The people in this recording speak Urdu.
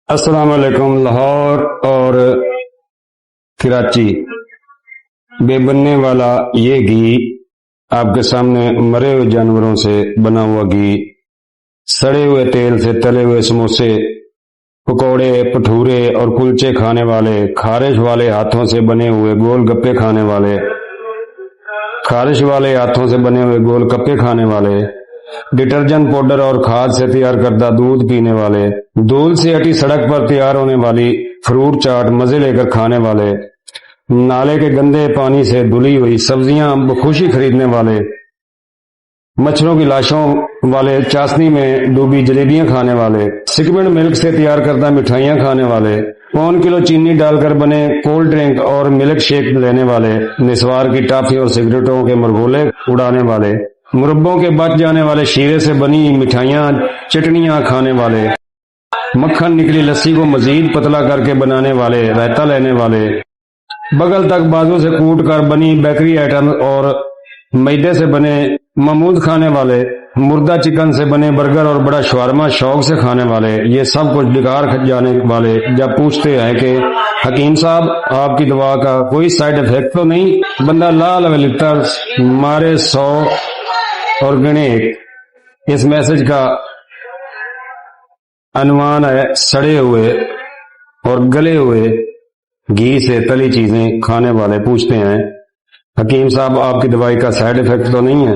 السلام علیکم۔ لاہور اور کراچی بے بننے والا یہ گھی آپ کے سامنے مرے ہوئے جانوروں سے بنا ہوا گھی، سڑے ہوئے تیل سے تلے ہوئے سموسے، پکوڑے، پٹھورے اور کلچے کھانے والے، خارش والے ہاتھوں سے بنے ہوئے گول گپے کھانے والے، خارش والے ہاتھوں سے بنے ہوئے گول گپے کھانے والے، ڈٹرجنٹ پاؤڈر اور کھاد سے تیار کردہ دودھ پینے والے، دھول سے ہٹی سڑک پر تیار ہونے والی فروٹ چاٹ مزے لے کر کھانے والے، نالے کے گندے پانی سے دھلی ہوئی سبزیاں بخوشی خریدنے والے، مچھروں کی لاشوں والے، چاشنی میں ڈوبی جلیبیاں کھانے والے، سکمنٹ ملک سے تیار کردہ مٹھائیاں کھانے والے، پون کلو چینی ڈال کر بنے کولڈ ڈرنک اور ملک شیک لینے والے، نسوار کی ٹافی اور سگریٹوں کے مرغولے اڑانے والے، مربوں کے بچ جانے والے شیرے سے بنی مٹھائیاں چٹنیاں کھانے والے، مکھن نکلی لسی کو مزید پتلا کر کے بنانے والے، رائتا لینے والے، بغل تک بازو سے کوٹ کر بنی بیکری آئٹم اور میدے سے بنے ممود کھانے والے، مردہ چکن سے بنے برگر اور بڑا شوارما شوق سے کھانے والے، یہ سب کچھ بیکار جانے والے جب پوچھتے ہیں کہ حکیم صاحب آپ کی دوا کا کوئی سائیڈ افیکٹ تو نہیں؟ بندہ لا لکھتا مارے 100 اور گنے ایک۔ اس میسج کا عنوان ہے سڑے ہوئے اور گلے ہوئے گھی سے تلی چیزیں کھانے والے پوچھتے ہیں حکیم صاحب آپ کی دوائی کا سائیڈ افیکٹ تو نہیں ہے؟